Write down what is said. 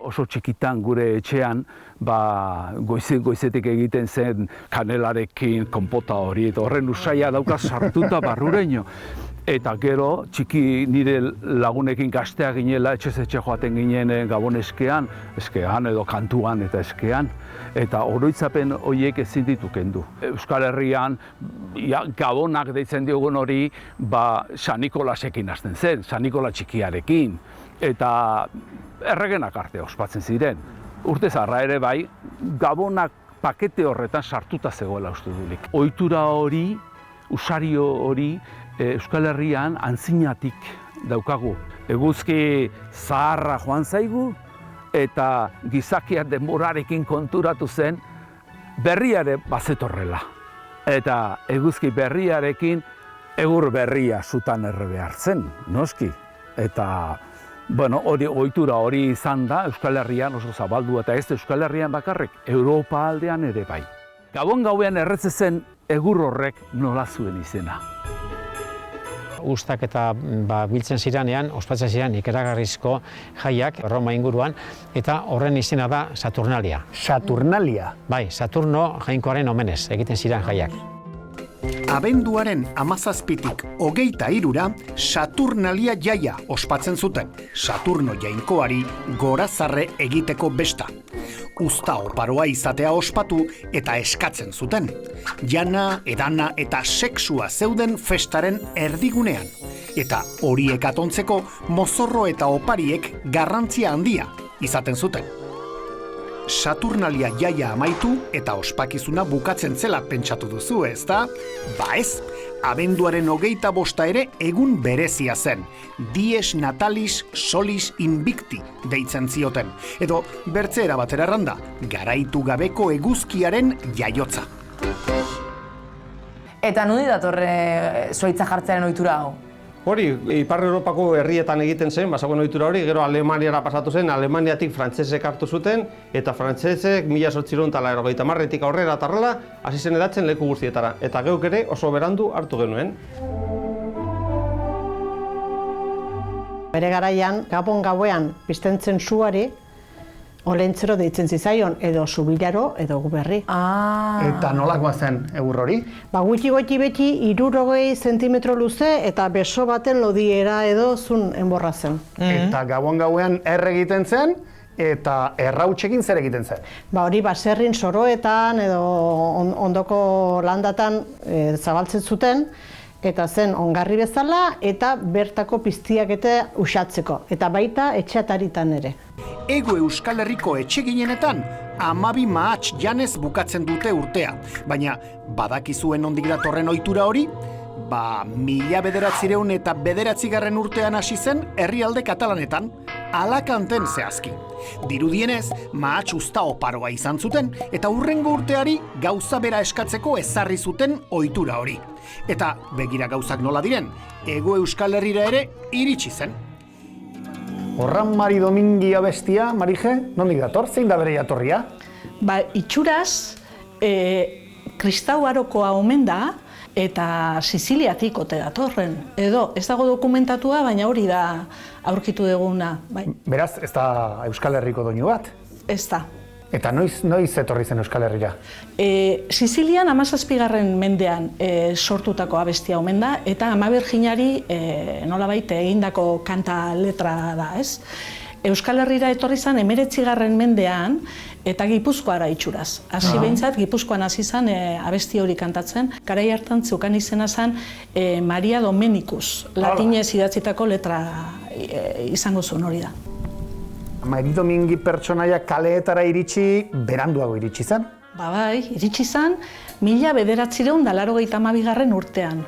oso txikitan gure etxean, goizetik egiten zen kanelarekin konpota hori, eta horren usaia dauka sartuta barrureño. Eta gero, txiki nire lagunekin gaztea ginela, etxez-etxe joaten ginen Gabon eskean edo kantuan eta eskean. Eta oroitzapen horiek ezin ditu kendu. Euskal Herrian, Gabonak deitzen diogun hori, San Nikolasekin hasten zen, San Nikola txikiarekin. Eta erregenak arte ospatzen ziren. Urte zaharra ere bai, Gabonak pakete horretan sartuta zegoela uste dulik. Ohitura hori, usario hori, Euskal Herrian antzinatik daukagu. Eguzki zaharra joan zaigu eta gizakia denborarekin konturatu zen berriare bazetorrela. Eta eguzki berriarekin egur berria zutan errebe hartzen, noski. Eta ohitura hori izan da Euskal Herrian oso zabaldu eta ez Euskal Herrian bakarrik, Europa aldean ere bai. Gabon gauean erretze zen egur horrek nola zuen izena. Uztak eta biltzen ziranean, ospatzen ziren ikeragarrizko jaiak Roma inguruan, eta horren izena da Saturnalia. Saturnalia? Bai, Saturno jainkoaren omenez egiten ziren jaiak. Abenduaren 17tik 23ra Saturnalia jaia ospatzen zuten. Saturno jainkoari gorazarre egiteko besta. Uzta oparoa izatea ospatu eta eskatzen zuten. Jana, edana eta sexua zeuden festaren erdigunean. Eta horiek atontzeko mozorro eta opariek garrantzia handia izaten zuten. Saturnalia jaia amaitu eta ospakizuna bukatzen zela pentsatu duzu, ezta? Ba ez, abenduaren 25 ere egun berezia zen. Dies Natalis Solis Invicti deitzen zioten. Edo bertzeera batera erranda, garaitu gabeko eguzkiaren jaiotza. Eta nudi datorre zuhaitza jartzearen ohitura hau? Hori, Ipar Europako herrietan egiten zen, bazagoen ohitura hori, gero Alemaniara pasatu zen, Alemaniatik frantsesek hartu zuten, eta frantsesek 1890tik aurrera eta horrela, hasi zen edatzen leku guztietara. Eta geuk ere oso berandu hartu genuen. Bere garaian, Gabon gauean piztentzen suari, olentzero deitzen zizaion, edo Zubilaro, edo Guberri. Eta nolakoa zen egur hori? Gutxi beti 60 zentimetro luze eta beso baten lodiera edo zun enborra zen. Eta Gabon gauean egiten zen, eta errautsekin zer egiten zen? Hori baserrin soroetan edo ondoko landatan zabaltzen zuten, eta zen ongarri bezala eta bertako piztiak eta usatzeko, eta baita etxeataritan ere. Ego Euskal Herriko etxeginenetan 12 mahats janez bukatzen dute urtea, baina badakizuen nondik datorren ohitura hori? 1909 urtean hasi zen herrialde katalanetan, Alakanten zehazki. Dirudienez, mahats uzta oparoa izan zuten, eta hurrengo urteari gauza bera eskatzeko ezarri zuten ohitura hori. Eta begira gauzak nola diren, Ego Euskal Herrira ere iritsi zen. Horran Mari Domingi abestia, Marije, nondik dator, zein da bere jatorria? Itxuraz, kristau arokoa omen da, eta Siziliatik ote datorren. Edo, ez dago dokumentatua, baina hori da aurkitu duguna. Beraz, ez da Euskal Herriko doinu bat? Ez da. Eta noiz etorri zen Euskal Herrira? Sizilian 17. mendean sortutako abestia omen da, eta Ama Birjinari nolabait egindako kanta letra da, ez? Euskal Herrira etorri zen 19. mendean, eta Gipuzkoara itxuraz. Hasi behintzat, Gipuzkoan hasi zen abesti hori kantatzen. Garai hartan zeukan izena zen Maria Domenicus, latinez idatzitako letra izango zuen hori da. Mari Domingi pertsonaia kaleetara iritsi, beranduago iritsi zen? Bai, iritsi zen 1982 urtean.